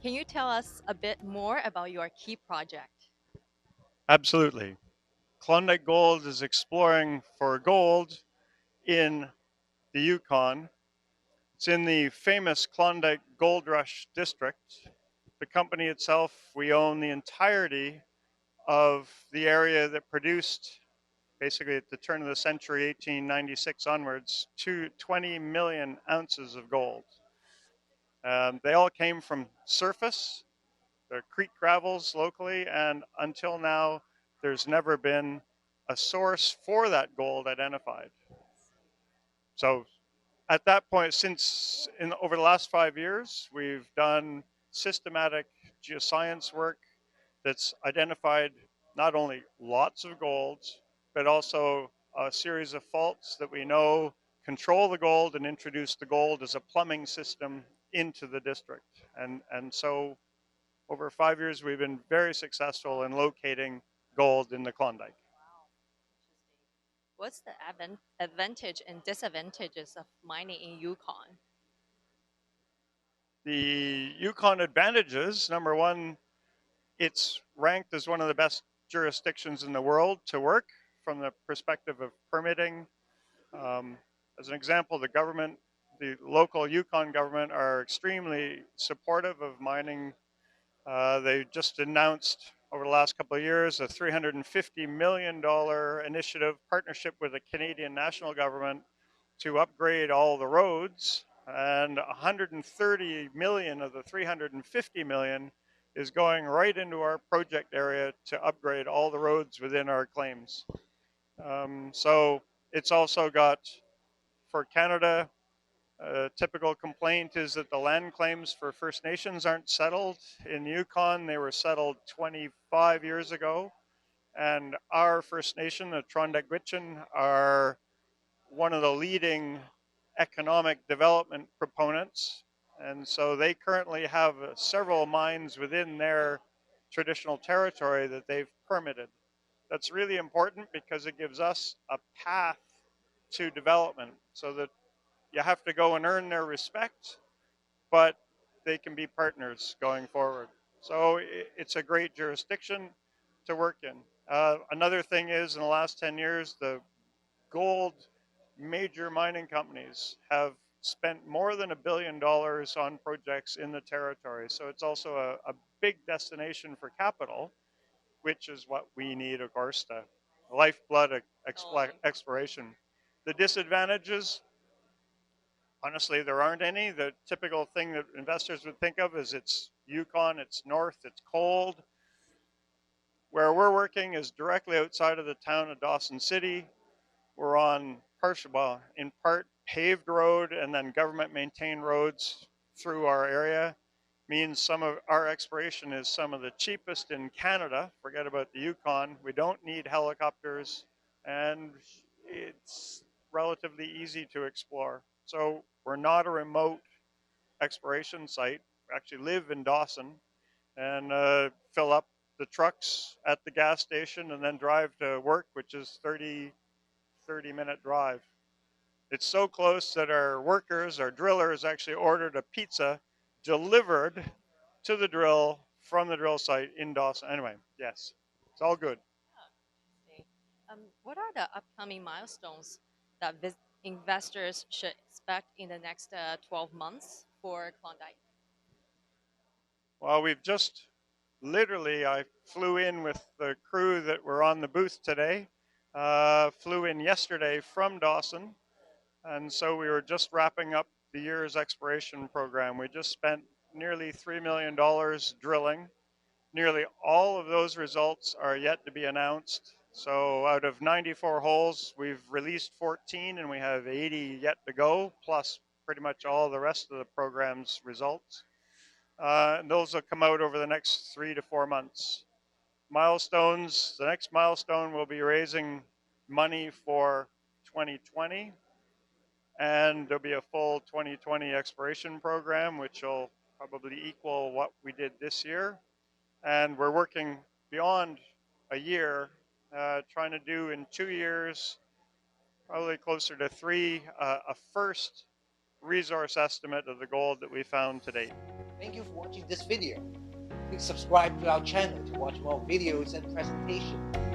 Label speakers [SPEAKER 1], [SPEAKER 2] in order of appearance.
[SPEAKER 1] Can you tell us a bit more about your key project?
[SPEAKER 2] Absolutely. Klondike Gold is exploring for gold in the Yukon. It's in the famous Klondike Gold Rush district. The company itself, we own the entirety of the area that produced, basically at the turn of the century, 1896 onwards, 20 million ounces of gold. They all came from surface, the creek gravels locally, and until now, there's never been a source for that gold identified. So at that point, over the last 5 years, we've done systematic geoscience work that's identified not only lots of gold, but also a series of faults that we know control the gold and introduce the gold as a plumbing system into the district. And so over 5 years, we've been very successful in locating gold in the Klondike.
[SPEAKER 1] Wow, interesting. What's the advantage and disadvantages of mining in Yukon?
[SPEAKER 2] The Yukon advantages, number one, it's ranked as one of the best jurisdictions in the world to work from the perspective of permitting. Um, as an example, the local Yukon government are extremely supportive of mining. They just announced over the last couple of years a $350 million initiative partnership with the Canadian national government to upgrade all the roads, and 130 million of the 350 million is going right into our project area to upgrade all the roads within our claims. So it's also got, for Canada, a typical complaint is that the land claims for First Nations aren't settled. In Yukon, they were settled 25 years ago, and our First Nation, the Klondike are one of the leading economic development proponents. And so they currently have several mines within their traditional territory that they've permitted. That's really important because it gives us a path to development so that you have to go and earn their respect, but they can be partners going forward. So it's a great jurisdiction to work in. Another thing is, in the last 10 years, the gold major mining companies have spent more than $1 billion on projects in the territory. So it's also a big destination for capital, which is what we need, of course, the lifeblood exploration. The disadvantages, honestly, there aren't any. The typical thing that investors would think of is it's Yukon, it's north, it's cold. Where we're working is directly outside of the town of Dawson City. We're on in part paved road and then government maintained roads through our area. Means some of our exploration is some of the cheapest in Canada. Forget about the Yukon. We don't need helicopters, and it's relatively easy to explore. So we're not a remote exploration site. We actually live in Dawson and fill up the trucks at the gas station and then drive to work, which is 30-minute drive. It's so close that our workers, our drillers, actually ordered a pizza delivered to the drill from the drill site in Dawson. Anyway, yes, it's all good.
[SPEAKER 1] What are the upcoming milestones that investors should expect in the next 12 months for Klondike?
[SPEAKER 2] Well, we've just literally, I flew in with the crew that were on the booth today, flew in yesterday from Dawson. And so we were just wrapping up the year's exploration program. We just spent nearly $3 million drilling. Nearly all of those results are yet to be announced. So out of 94 holes, we've released 14 and we have 80 yet to go, plus pretty much all the rest of the program's results. And those will come out over the next 3 to 4 months. Milestones, the next milestone will be raising money for 2020, and there'll be a full 2020 exploration program, which will probably equal what we did this year. And we're working beyond a year, trying to do in 2 years, probably closer to three, a first resource estimate of the gold that we found to date.
[SPEAKER 3] Thank you for watching this video. Please subscribe to our channel to watch more videos and presentations.